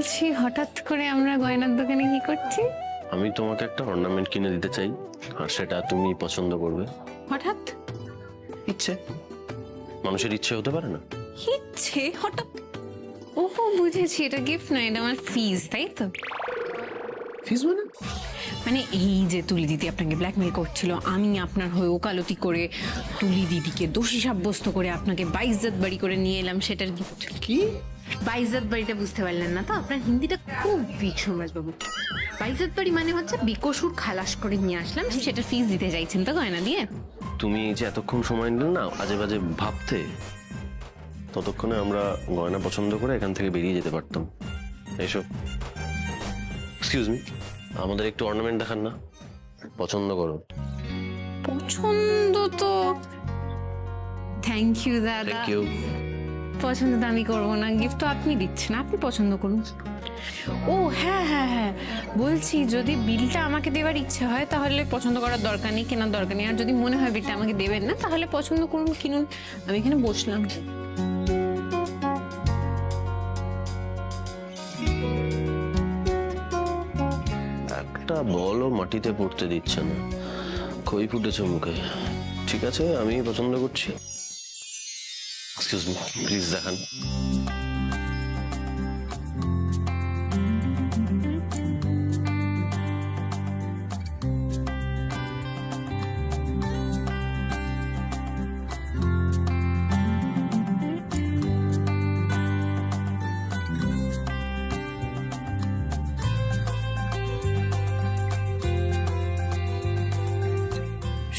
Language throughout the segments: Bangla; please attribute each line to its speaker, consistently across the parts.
Speaker 1: বলছি হঠাৎ করে আমরা গয়নার দোকানে কি করছি?
Speaker 2: আমি তোমাকে একটা অর্নামেন্ট কিনে দিতে চাই, আর সেটা তুমি পছন্দ করবে।
Speaker 1: হঠাৎ
Speaker 2: ইচ্ছে, মানুষের ইচ্ছে হতে পারে না?
Speaker 1: ইচ্ছে হঠাৎ? ওহো, বুঝেছি, এটা গিফট না, এটা আমার ফিজ, তাই তো?
Speaker 2: ফিস মানে?
Speaker 1: মানে এই যে তুলি দিদি আপনাকে ব্ল্যাকমেল করছিল, আমি আপনার হয়ে ওকালতি করে তুলি দিদিকে দোষী সাব্যস্ত করে আপনাকে বাইজ্জত বাড়ি করে নিয়ে এলাম, সেটার গিফট।
Speaker 2: কি
Speaker 1: বাইজ্জত বাড়িটা বুঝতে পারলেন না তো? আপনার হিন্দিটা খুব উইক সোমরাজবাবু। বাইজ্জত বাড়ি মানে হচ্ছে বেকসুর খালাস করে নিয়ে আসলাম, সেটার ফিস দিতে চাইছেন তো গয়না দিয়ে?
Speaker 2: তুমি এই যে এতক্ষণ সময় নিলে না আজে বাজে ভাবতে, ততক্ষণে আমরা গয়না পছন্দ করে এখান থেকে বেরিয়ে যেতে পারতাম। এইসব এক্সকিউজ মি, আমাদের একটু অর্নামেন্ট দেখান না, পছন্দ করো।
Speaker 1: পছন্দ তো থ্যাংক ইউ দাদা,
Speaker 2: কেউ
Speaker 1: পছন্দ তো আমি করবো না, গিফট তো আপনি দিচ্ছেন, আপনি পছন্দ করুন। ও হ্যাঁ হ্যাঁ হ্যাঁ, বলছি যদি বিলটা আমাকে দেওয়ার ইচ্ছে হয় তাহলে পছন্দ করার দরকার নেই, কেনার দরকার নেই, আর যদি মনে হয় বিলটা আমাকে দেবেন না তাহলে পছন্দ করুন, কিনুন, আমি এখানে বসলাম।
Speaker 2: একটা বলও মাটিতে পড়তে দিচ্ছে না, খই ফুটেছে মুখে। ঠিক আছে, আমি পছন্দ করছি। এক্সকিউজ মি, প্লিজ দেখান।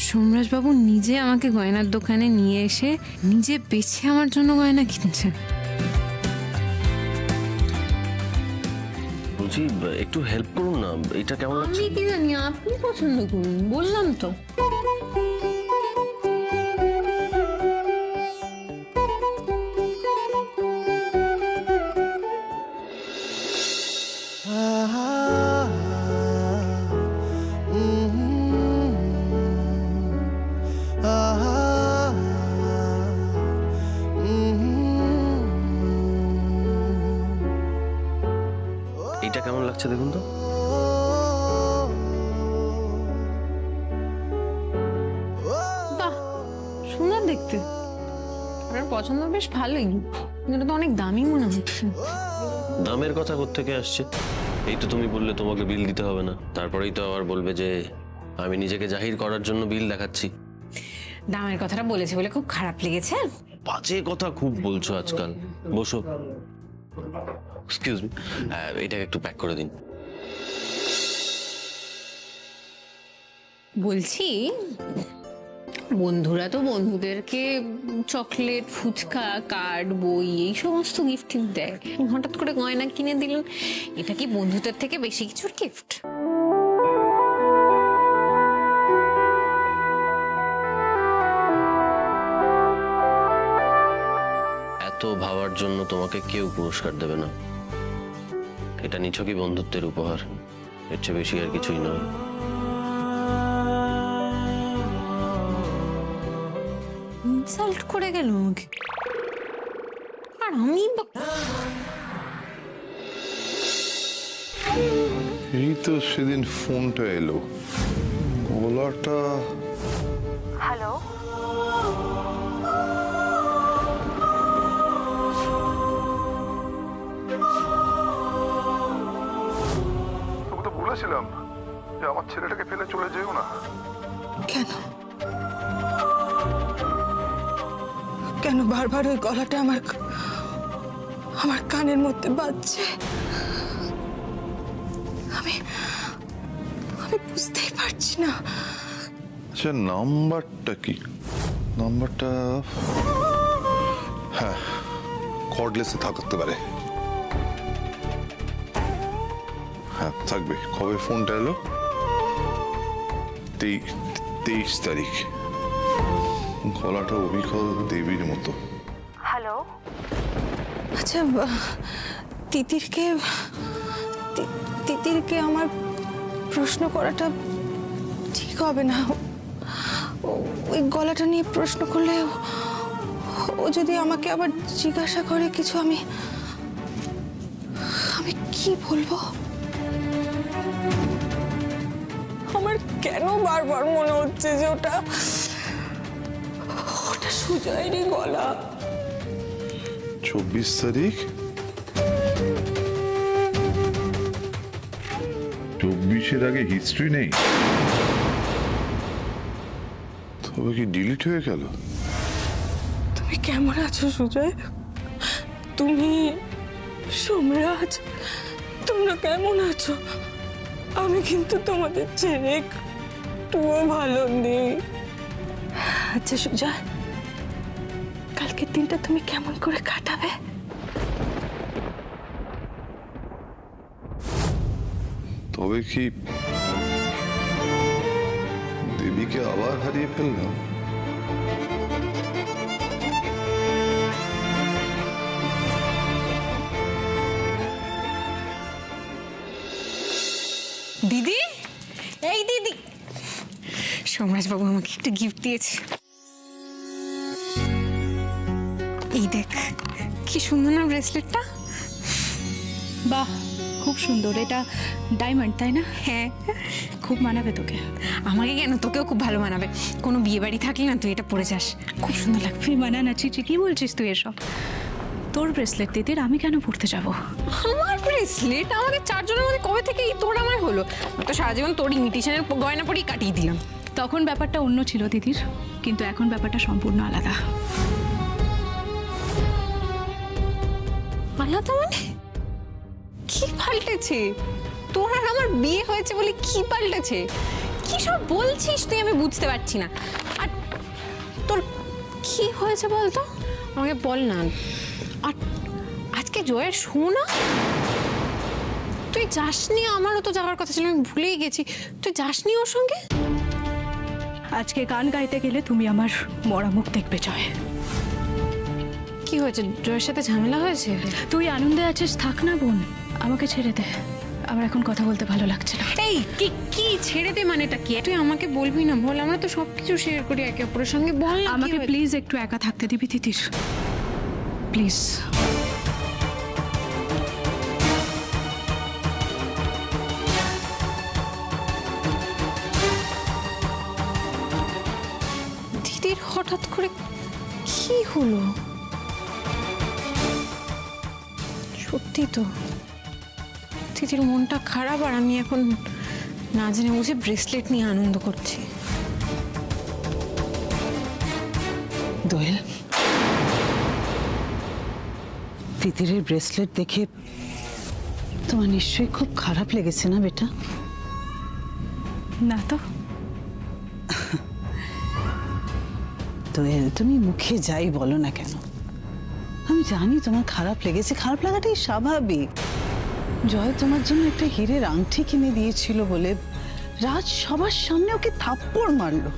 Speaker 1: সোমরাজবাবু নিজে আমাকে গয়নার দোকানে নিয়ে এসে নিজে বেছে আমার জন্য গয়না কিনছেন।
Speaker 2: বলছি একটু হেল্প করুন না, এটা কেমন লাগছে?
Speaker 1: আমি কি জানি, আপনি পছন্দ করুন, বললাম তো।
Speaker 2: এটা কেমন লাগছে দেখুন তো।
Speaker 1: বাহ, সুন্দর দেখতে, আপনার পছন্দ বেশ ভালোই, কিন্তু এটা তো অনেক দামি মনে হচ্ছে।
Speaker 2: দামের কথা কোত্থেকে আসছে? এই তো তুমি বললে তোমাকে বিল দিতে হবে না, তারপরেই তো আবার বলবে যে আমি নিজেকে জাহির করার জন্য বিল দেখাচ্ছি।
Speaker 1: দামের কথাটা বলেছে বলে খুব খারাপ লেগেছে?
Speaker 2: বাজে কথা খুব বলছো আজকাল, বসো। এক্সকিউজ মি, এটাকে একটু প্যাক করে দিন।
Speaker 1: বলছি বন্ধুরা তো বন্ধুদেরকে চকলেট, ফুচকা, কার্ড, বই এই সমস্ত গিফট দেয়, হঠাৎ করে গয়না কিনে দিলেন, এটা কি বন্ধুদের থেকে বেশি কিছুর গিফট?
Speaker 2: এত ভাবার জন্য তোমাকে কেউ পুরস্কার দেবে না, এটা নিছকই বন্ধুত্বের উপহার, এর চেয়ে বেশি আর কিছুই নয়।
Speaker 1: ইনসাল্ট করে গেল আমাকে, আর আমি
Speaker 3: এই তো সেদিন ফোনটা এলো, গলাটা।
Speaker 4: হ্যালো,
Speaker 5: তোকে তো বলেছিলাম যে আমার ছেলেটাকে ফেলে চলে যেও না।
Speaker 4: কেন কেন বারবার ওই গলাটা আমার আমার কানের মধ্যে বাজছে? আমি আমি বুঝতেই পারছি না।
Speaker 3: আচ্ছা, নাম্বারটা কি? নাম্বারটা হ্যাঁ, কর্ডলেসে থাকতে পারে। হ্যাঁ থাকবে। কবে ফোনটা এলো? 23 তারিখ। গলাটা অবিকল দেবীর মতো।
Speaker 4: হ্যালো, আচ্ছা, তিতিরকে তিতিরকে আমার প্রশ্ন করাটা ঠিক হবে না। ওই গলাটা নিয়ে প্রশ্ন করলে ও যদি আমাকে আবার জিজ্ঞাসা করে কিছু, আমি আমি কি বলবো? আমার কেন বারবার মনে হচ্ছে যে ওটা ওটা সুজয়েরই গলা।
Speaker 3: 24 তারিখ
Speaker 6: 24-এর আগে হিস্ট্রি নেই।
Speaker 3: তবে কি ডিলিট হয়ে গেল?
Speaker 4: তুমি কেমন আছো সুজয়? তুমি, সোমরাজ, তোমরা কেমন আছো? আমি কিন্তু তোমাদের ছেড়ে একটুও ভালো নেই। আচ্ছা সুজয়, কালকের দিনটা তুমি কেমন করে কাটাবে?
Speaker 3: তবে কি দেবীকে আবার হারিয়ে ফেললাম?
Speaker 1: দিদি, এই দিদি, সোমরাজ বাবু আমাকে একটা গিফট দিয়েছে। এই দেখ, কি সুন্দর না ব্রেসলেটটা।
Speaker 7: বাহ, খুব সুন্দর। এটা ডায়মন্ড, তাই না?
Speaker 1: হ্যাঁ,
Speaker 7: খুব মানাবে তোকে।
Speaker 1: আমাকে কেন, তোকেও খুব ভালো মানাবে। কোনো বিয়ে বাড়ি থাকলে না তুই এটা পরে যাস, খুব সুন্দর লাগবে।
Speaker 7: তুই মানানা চিচি, কি বলছিস তুই এসব? তোর ব্রেসলেট দিদির আমি কেন পড়তে যাব?
Speaker 1: আমার ব্রেসলেট? আমাদের চারজনের মধ্যে কবে থেকে এই তোর আমার হলো? আমি তো সারা জীবন তোর ইমিটেশনের গয়না পরেই কাটিয়ে দিলাম।
Speaker 7: তখন ব্যাপারটা অন্য ছিল দিদির, কিন্তু এখন ব্যাপারটা সম্পূর্ণ আলাদা।
Speaker 1: আলাদা মানে? কি পাল্টেছে? তোর আর আমার বিয়ে হয়েছে বলে কি পাল্টেছে? কি সব বলছিস তুই? আমি বুঝতে পারছি না। আর তোর কি হয়েছে বলতো, আমাকে বল না। আর আজকে জয়ের শোনা, তুই যাসনি? আমারও তো যাওয়ার কথা ছিল, আমি ভুলেই গেছি। তুই যাসনি ওর সঙ্গে?
Speaker 7: আজকে গান গাইতে গেলে তুমি আমার মরা মুখ দেখবে জয়।
Speaker 1: কি হয়েছে? জয়ের সাথে ঝামেলা হয়েছে?
Speaker 7: তুই আনন্দে আছিস, থাক না বোন, আমাকে ছেড়ে দে। আমার এখন কথা বলতে ভালো লাগছে না।
Speaker 1: এই কি কি ছেড়ে দে মানেটা কি? তুই আমাকে বলবি না? বল, আমরা তো সবকিছু শেয়ার করি একে অপরের সঙ্গে। বল না,
Speaker 7: আমাকে প্লিজ একটু একা থাকতে দিবি তিতির, প্লিজ।
Speaker 1: দিদির হঠাৎ করে কি হলো? সত্যি তো দিদির মনটা খারাপ, আর আমি এখন না জেনে বুঝে ব্রেসলেট নিয়ে আনন্দ করছি।
Speaker 8: দোয়েল, তিতিরের ব্রেসলেট দেখে তোমার নিশ্চয়ই খুব খারাপ লেগেছে না বেটা?
Speaker 7: না তো।
Speaker 8: দোয়েল, তুমি মুখে যাই বলো না কেন, আমি জানি তোমার খারাপ লেগেছে। খারাপ লাগাটাই স্বাভাবিক। জয় তোমার জন্য একটা হীরের আংটি কিনে দিয়েছিল বলে রাজ সবার সামনে ওকে থাপ্পড় মারলো,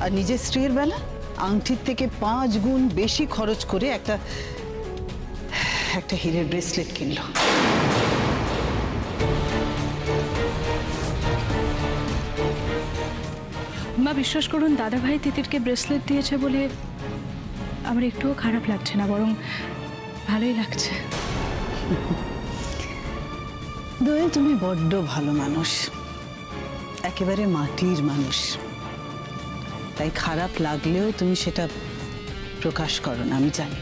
Speaker 8: আর নিজের স্ত্রীর বেলা আংটির থেকে 5 গুণ বেশি খরচ করে একটা হীরের ব্রেসলেট কিনলো।
Speaker 7: মা, বিশ্বাস করুন, দাদা ভাই তিতিরকে ব্রেসলেট দিয়েছে বলে আমার একটুও খারাপ লাগছে না, বরং ভালোই লাগছে।
Speaker 8: দোয়েল, তুমি বড্ড ভালো মানুষ, একেবারে মাটির মানুষ। তাই খারাপ লাগলেও তুমি সেটা প্রকাশ করো না, আমি জানি।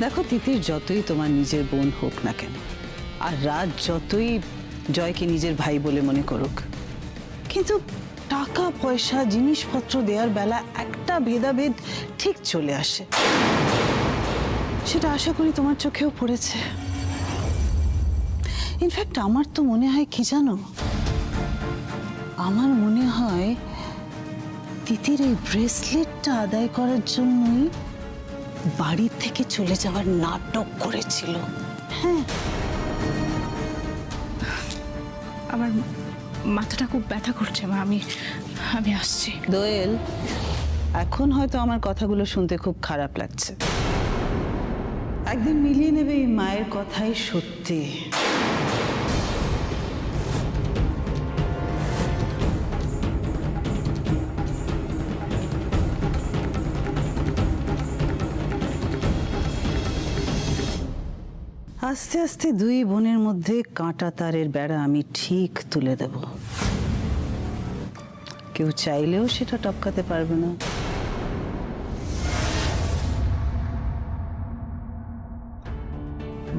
Speaker 8: দেখো, তিতির যতই তোমার নিজের বোন হোক না কেন, আর রাজ যতই জয়কে নিজের ভাই বলে মনে করুক, কিন্তু টাকা পয়সা জিনিসপত্র দেওয়ার বেলা একটা ভেদাভেদ ঠিক চলে আসে। সেটা আশা করি তোমার চোখেও পড়েছে। ইনফ্যাক্ট আমার তো মনে হয় কি জানো, আমার মনে হয় তিতির এই ব্রেসলেটটা আদায় করার জন্যই বাড়ি থেকে চলে যাওয়ার নাটক করেছিল। হ্যাঁ,
Speaker 7: আমার মাথাটা খুব ব্যথা করছে মা, আমি আসছি।
Speaker 8: দোয়েল, এখন হয়তো আমার কথাগুলো শুনতে খুব খারাপ লাগছে, একদিন মিলিয়ে নেবে এই মায়ের কথাই সত্যি। আস্তে আস্তে দুই বোনের মধ্যে কাঁটা তারের বেড়া আমি ঠিক তুলে দেব। কেউ চাইলেও সেটা টপকাতে পারবে না।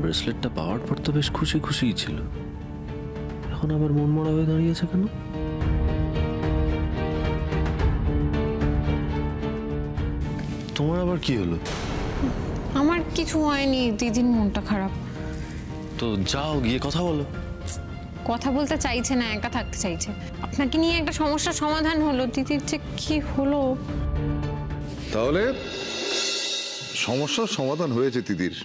Speaker 2: ব্রেসলেটটা পাওয়ার পর তো বেশ খুশি খুশিই ছিল, এখন আবার মন মরা হয়ে দাঁড়িয়েছে কেন? তোমার আবার কি হলো?
Speaker 1: আমার কিছু হয়নি, দিদির মনটা খারাপ।
Speaker 2: তো যাও গিয়ে কথা বলো।
Speaker 1: কথা বলতে চাইছে না, একা থাকতে চাইছে। আপনাকে নিয়ে একটা সমস্যার সমাধান হলো, দিদির যে কি হলো।
Speaker 3: তাহলে সমস্যার সমাধান হয়েছে দিদির।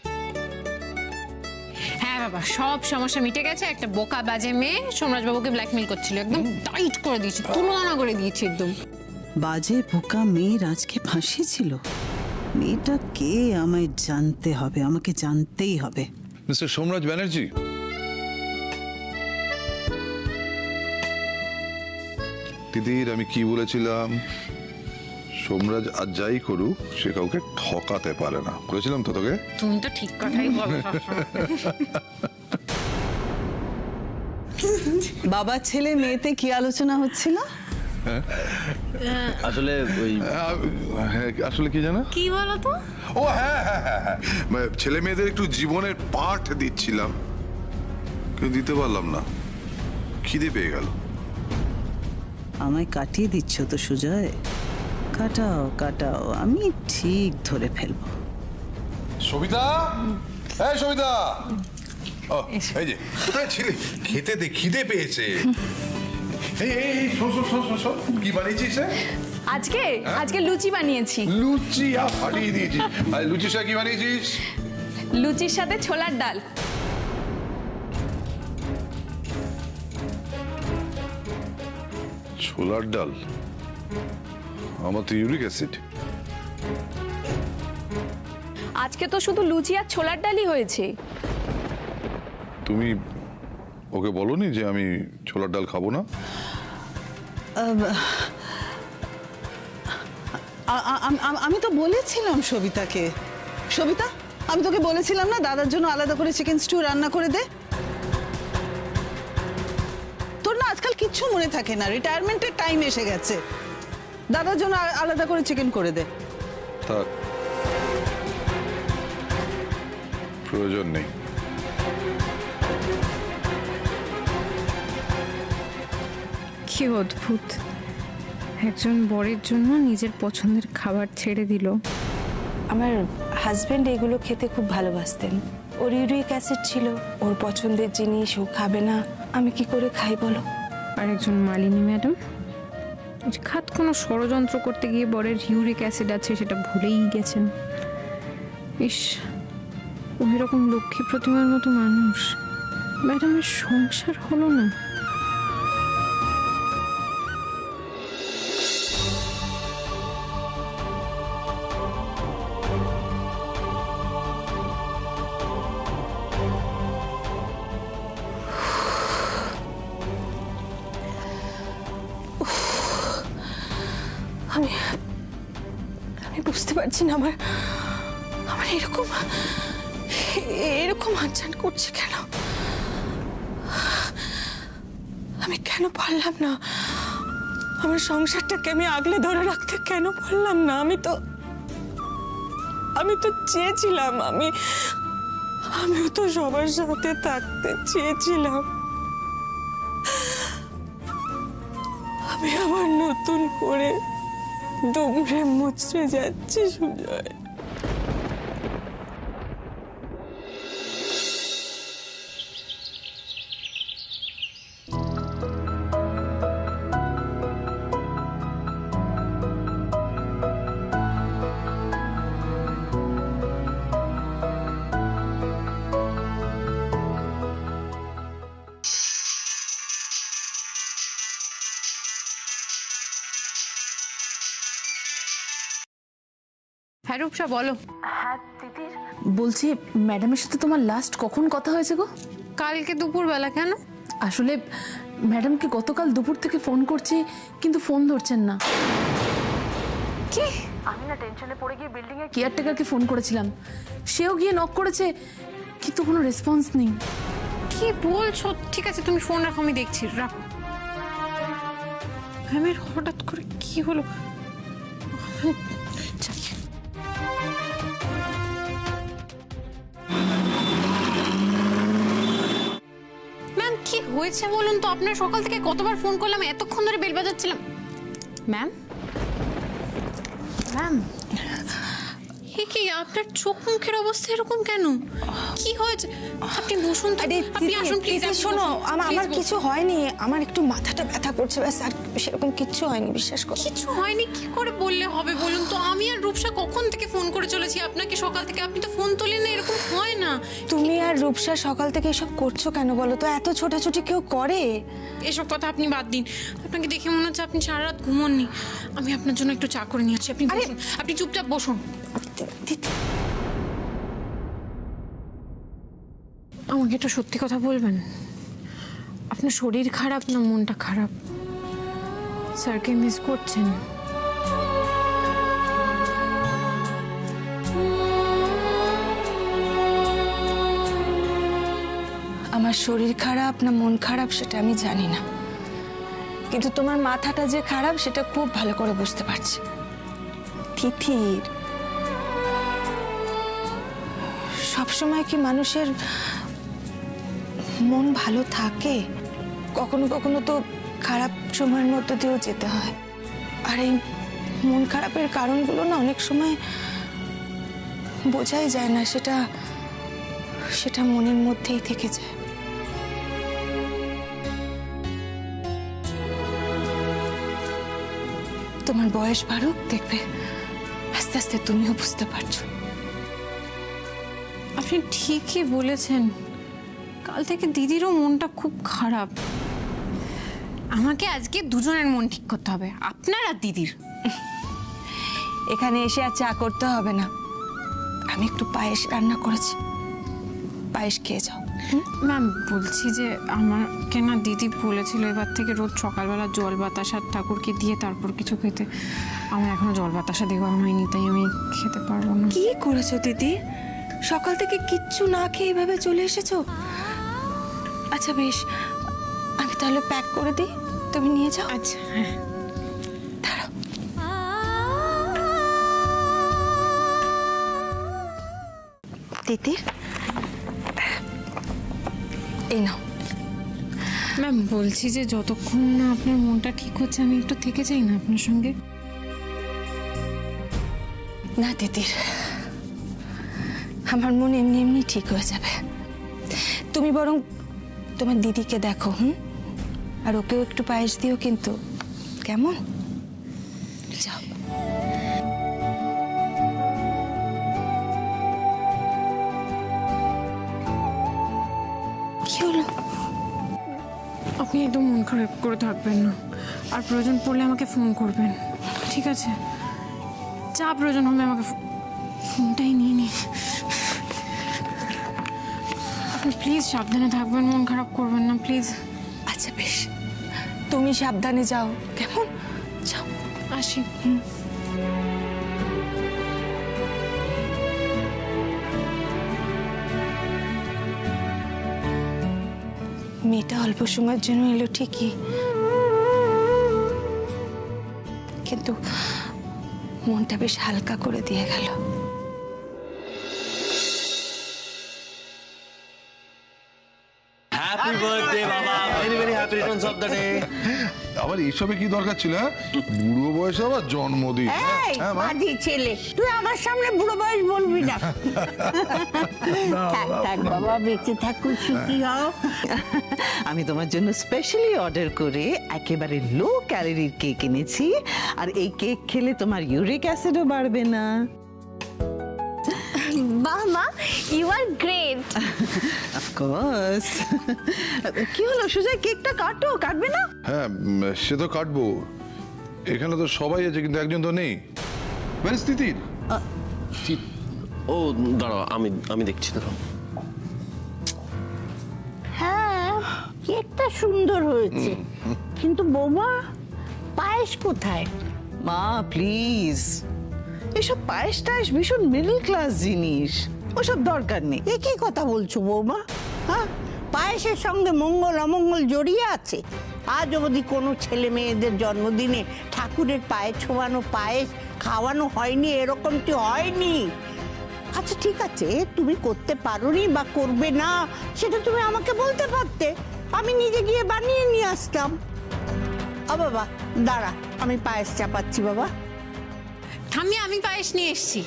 Speaker 1: হ্যাঁ বাবা, সব সমস্যা মিটে গেছে। একটা বোকা বাজে মেয়ে সোমরাজবাবুকে ব্ল্যাকমেল করছিল, একদম টাইট করে দিয়েছে, তুলনা করে দিয়েছে একদম।
Speaker 8: বাজে বোকা মেয়ের আজকে ফাঁসি ছিল। মেয়েটা কে আমায় জানতে হবে, আমাকে জানতেই হবে।
Speaker 3: মিস্টার সোমরাজ ব্যানার্জি, দিদির আমি কি বলেছিলাম? সোমরাজ আজ যাই করুক সে কাউকে ঠকাতে পারে না, বলেছিলাম তো তোকে?
Speaker 1: তুমি তো ঠিক কথাই বলো সবসময়।
Speaker 8: বাবা ছেলে মেয়েতে কি আলোচনা হচ্ছিল?
Speaker 2: আসলে ওই
Speaker 3: হ্যাঁ, আসলে কি জানো?
Speaker 1: কি বলো তো?
Speaker 3: ও হ্যাঁ হ্যাঁ হ্যাঁ হ্যাঁ, মানে ছেলে মেয়েদের একটু জীবনের পাঠ দিচ্ছিলাম, কিন্তু দিতে পারলাম না, খিদে পেয়ে গেল।
Speaker 8: আমায় কাটিয়ে দিচ্ছ তো সুজয়? কাটাও কাটাও, আমি ঠিক ধরে ফেলবো।
Speaker 3: সবিতা, এই সবিতা, ও এই যে কোথায় ছিলে? খেতে দে, খিদে পেয়েছে। এই এই এই, শোন শোন শোন শোন শোন, কি বানিয়েছিস রে?
Speaker 7: আজকে লুচি বানিয়েছি।
Speaker 3: লুচি ফাটিয়ে দিয়েছিস। আর লুচির সাথে কি বানিয়েছিস?
Speaker 7: লুচির সাথে ছোলার ডাল।
Speaker 3: ছোলার ডাল? আমার তো ইউরিক অ্যাসিড।
Speaker 7: আজকে তো শুধু লুচি আর ছোলার ডালই হয়েছে।
Speaker 3: তুমি ওকে বলোনি যে আমি ছোলার ডাল খাবো না?
Speaker 8: আমি তো বলেছিলাম সবিতাকে। সবিতা, আমি তোকে বলেছিলাম না দাদার জন্য আলাদা করে চিকেন স্টু রান্না করে দে। তোর না আজকাল কিচ্ছু মনে থাকে না, রিটায়ারমেন্টের টাইম এসে গেছে। দাদার জন্য আলাদা করে চিকেন করে দে।
Speaker 3: থাক, প্রয়োজন নেই।
Speaker 1: কি অদ্ভুত, একজন বরের জন্য নিজের পছন্দের খাবার ছেড়ে দিল।
Speaker 4: আমার হাজবেন্ড এগুলো খেতে খুব ভালোবাসতেন। ওর ইউরিক অ্যাসিড ছিল, ওর পছন্দের জিনিস ও খাবে না, আমি কি করে খাই বলো?
Speaker 1: আর একজন মালিনী ম্যাডাম খাত কোনো ষড়যন্ত্র করতে গিয়ে বরের ইউরিক অ্যাসিড আছে সেটা ভুলেই গেছেন। ইস, ওই রকম লক্ষ্মী প্রতিমার মতো মানুষ, ম্যাডামের সংসার হলো না।
Speaker 4: আমি বুঝতে পারছি না আমার আমার এরকম এরকম আনচান করছে কেন? আমি কেন পারলাম না? আমার সংসারটাকে আমি আগলে ধরে রাখতে কেন পারলাম না? আমি তো চেয়েছিলাম, আমিও তো সবার সাথে থাকতে চেয়েছিলাম। আমি আবার নতুন করে দুমড়ে মুচড়ে যাচ্ছি সুজয়।
Speaker 1: হ্যাঁ রূপসা, বলো।
Speaker 9: বলছি, ম্যাডামের সাথে তোমার লাস্ট কখন কথা হয়েছে গো?
Speaker 1: কালকে দুপুরবেলা। কেন?
Speaker 9: আসলে ম্যাডামকে গতকাল দুপুর থেকে ফোন করছি, কিন্তু ফোন ধরছেন না।
Speaker 1: কি?
Speaker 9: আমি না টেনশনে পড়ে গিয়ে বিল্ডিং এর কেয়ারটেকারকে ফোন করেছিলাম, সেও গিয়ে নক করেছে, কিন্তু কোনো রেসপন্স নেই।
Speaker 1: কি বলছো? ঠিক আছে তুমি ফোন রাখো, আমি দেখছি, রাখো। ম্যামের হঠাৎ করে কি হলো? ম্যাম কি হয়েছে বলুন তো? আপনার সকাল থেকে কতবার ফোন করলাম, এতক্ষণ ধরে বেল বাজাচ্ছিলাম। ম্যাম ম্যাম কি আপনার চোখ মুখের অবস্থা এরকম কেন? কি হয়েছে? আপনি বসুন তো, আপনি আসুন প্লিজ।
Speaker 4: শোনো, আমার কিছু হয়নি, আমার একটু মাথাটা ব্যথা করছে ব্যাস, আর সেরকম কিচ্ছু হয়নি, বিশ্বাস করো।
Speaker 1: কিছু হয়নি কি করে বললে হবে বলুন তো? আমি আর রূপসা কখন থেকে ফোন করে চলেছি আপনাকে সকাল থেকে, আপনি তো ফোন তোলেন না, এরকম হয় না।
Speaker 4: তুমি আর রূপসা সকাল থেকে এসব করছো কেন বলো তো? এত ছোটাছুটি কেউ করে?
Speaker 1: এসব কথা আপনি বাদ দিন। আপনাকে দেখে মনে হচ্ছে আপনি সারা রাত ঘুমোননি। আমি আপনার জন্য একটু চা করে নিয়ে আসি, আপনি বসুন, আপনি চুপচাপ বসুন। আমাকে একটু সত্যি কথা বলবেন, আপনার শরীর খারাপ না মনটা খারাপ? স্যারকে মিস করছেন?
Speaker 4: আমার শরীর খারাপ না মন খারাপ সেটা আমি জানি না, কিন্তু তোমার মাথাটা যে খারাপ সেটা খুব ভালো করে বুঝতে পারছি। তিথির সবসময় কি মানুষের মন ভালো থাকে? কখনো কখনো তো খারাপ সময়ের মধ্যে দিয়েও যেতে হয়, আর এই মন খারাপের কারণগুলো না অনেক সময় বোঝাই যায় না, সেটা মনের মধ্যেই থেকে যায়। তোমার বয়স বাড়ুক, দেখবে আস্তে আস্তে তুমিও বুঝতে পারছো।
Speaker 1: আপনি ঠিকই বলেছেন, কাল থেকে দিদিরও মনটা খুব খারাপ। আমাকে আজকে দুজনের মন ঠিক করতে হবে, আপনার আর দিদির।
Speaker 4: এখানে এসে আর চা করতে হবে না, আমি একটু পায়েস রান্না করেছি, পায়েস খেয়ে যাও।
Speaker 1: ম্যাম বলছি যে আমার কেনা দিদি বলেছিল এবার থেকে রোজ সকালবেলা জল বাতাসা ঠাকুরকে দিয়ে তারপর কিছু খেতে। আমার এখনো জল বাতাসা দেওয়া হয়নি, তাই আমি খেতে পারবো না।
Speaker 4: কি করেছো দিদি? সকাল থেকে কিচ্ছু না খেয়ে এভাবে চলে এসেছো? আচ্ছা বেশ, আমি তাহলে প্যাক করে দিই, তুমি নিয়ে যাও।
Speaker 1: আচ্ছা হ্যাঁ।
Speaker 4: দাঁড়াও, দিদি এই নাও।
Speaker 1: ম্যাম বলছি যে যতক্ষণ না আপনার মনটা ঠিক হচ্ছে আমি একটু থেকে যাই না আপনার সঙ্গে?
Speaker 4: না দিদির, আমার মন এমনি এমনি ঠিক হয়ে যাবে। তুমি বরং তোমার দিদিকে দেখো, আর ওকেও একটু পায়েস দিও কিন্তু, কেমন? যাও। কি হলো?
Speaker 1: আপনি একদম মন খারাপ করে থাকবেন না, আর প্রয়োজন পড়লে আমাকে ফোন করবেন, ঠিক আছে? যা প্রয়োজন হবে আমাকে ফোনটাই নিয়ে নিন। আপনি প্লিজ সাবধানে থাকবেন, মন খারাপ করবেন না প্লিজ।
Speaker 4: আচ্ছা বেশ, তুমি সাবধানে যাও, কেমন? যাও,
Speaker 1: আসি।
Speaker 4: মেয়েটা অল্প সময়ের জন্য এলো ঠিকই, কিন্তু মনটা বেশ হালকা করে দিয়ে গেল।
Speaker 2: হ্যাপি বার্থডে বাবা, very very happy Returns of the day.
Speaker 3: আবার এইসবে কি দরকার ছিল? বুড়ো বয়সে আবার জন্মদিন। হ্যাঁ মা,
Speaker 10: মাঝি ছেলে, তুই আমার সামনে বুড়ো বয়স বলবি না। থাক থাক বাবা, বেঁচে থাকুন, সুখী হও।
Speaker 8: আমি তোমার জন্য স্পেশালি অর্ডার করে একেবারে লো ক্যালোরির কেক এনেছি, আর এই কেক খেলে তোমার ইউরিক অ্যাসিডও বাড়বে না।
Speaker 10: বাহ মা, you are great.
Speaker 8: Of course. কি হলো সুজয়, কেকটা কাটো, কাটবে না?
Speaker 3: হ্যাঁ সে তো কাটবো, এখানে তো সবাই আছে কিন্তু একজন তো নেই। পরিস্থিতির
Speaker 2: ও দাঁড়াও, আমি দেখছি, দাঁড়াও।
Speaker 10: হ্যাঁ, কেকটা সুন্দর হয়েছে, কিন্তু বৌমা পায়েস কোথায়?
Speaker 8: মা প্লিজ, এসব পায়েস টায়েস ভীষণ মিডল ক্লাস জিনিস, ওসব দরকার নেই।
Speaker 10: এ কি কথা বলছো বৌমা? হ্যাঁ, পায়েসের সঙ্গে মঙ্গল অমঙ্গল জড়িয়ে আছে। আজ অবধি কোনো ছেলে মেয়েদের জন্মদিনে ঠাকুরের পায়ে ছোঁয়ানো পায়েস খাওয়ানো হয়নি, এরকমটি হয়নি। আচ্ছা ঠিক আছে, তুমি করতে পারোনি বা করবে না সেটা তুমি আমাকে বলতে পারতে, আমি নিজে গিয়ে বানিয়ে নিয়ে আসতাম। বাবা দাঁড়া, আমি পায়েস চাপাচ্ছি বাবা।
Speaker 1: ঠাম্মি আমি পায়েস নিয়ে এসেছি।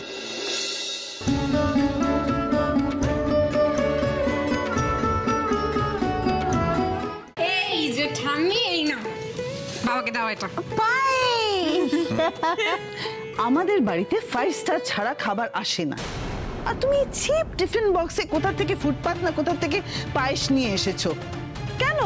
Speaker 1: এই যে ঠাম্মি, এই না বাবাকে দাও এটা।
Speaker 10: পায়েস
Speaker 8: আমাদের বাড়িতে 5 স্টার ছাড়া খাবার আসে না, আর তুমি চিপ টিফিন বক্সে কোথা থেকে ফুটপাত না কোথা থেকে পায়েস নিয়ে এসেছো কেন?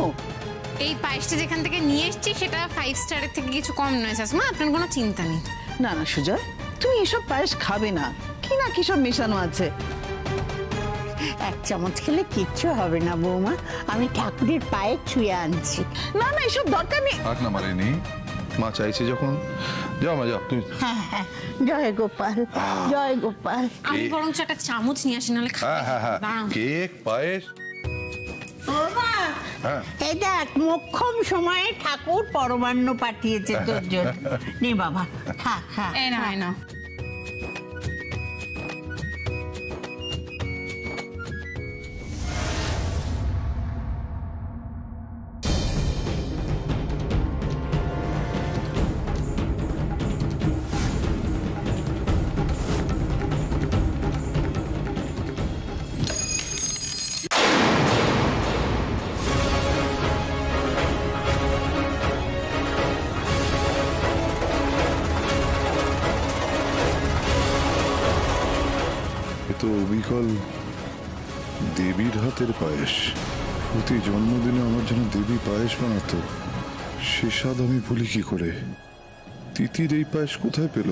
Speaker 1: এই পায়েসটা যেখান থেকে নিয়ে এসেছি সেটা 5 স্টারের থেকে কিছু কম নয় শাশুমা, আপনার কোনো চিন্তা নেই।
Speaker 8: না না সুজয়, তুমি এসব পায়েস খাবে না, কি না কি সব মেশানো আছে।
Speaker 10: এক চামচ খেলে কিচ্ছু হবে না বৌমা, আমি ঠাকুরের পায়ে ছুঁয়ে আনছি।
Speaker 8: না না এসব দরকার নেই।
Speaker 3: থাক না মালিনী, মা চাইছে যখন, যাও মা যাও তুমি।
Speaker 10: হ্যাঁ হ্যাঁ, জয় গোপাল জয় গোপাল।
Speaker 1: আমি বরঞ্চ একটা চামচ নিয়ে আসি, নাহলে
Speaker 3: হ্যাঁ হ্যাঁ হ্যাঁ,
Speaker 1: দাঁড়াও।
Speaker 3: কেক পায়েস।
Speaker 10: বাবা
Speaker 3: হ্যাঁ
Speaker 10: এই দেখ, মোক্ষম সময়ে ঠাকুর পরমান্ন পাঠিয়েছে তোর জন্য। নে বাবা খা খা।
Speaker 1: এই না এই না।
Speaker 6: এ তো অবিকল দেবীর হাতের পায়েস। প্রতি জন্মদিনে আমার জন্য দেবী পায়েস বানাতো, সে স্বাদ আমি ভুলি কি করে? তিতির এই পায়েস কোথায় পেল?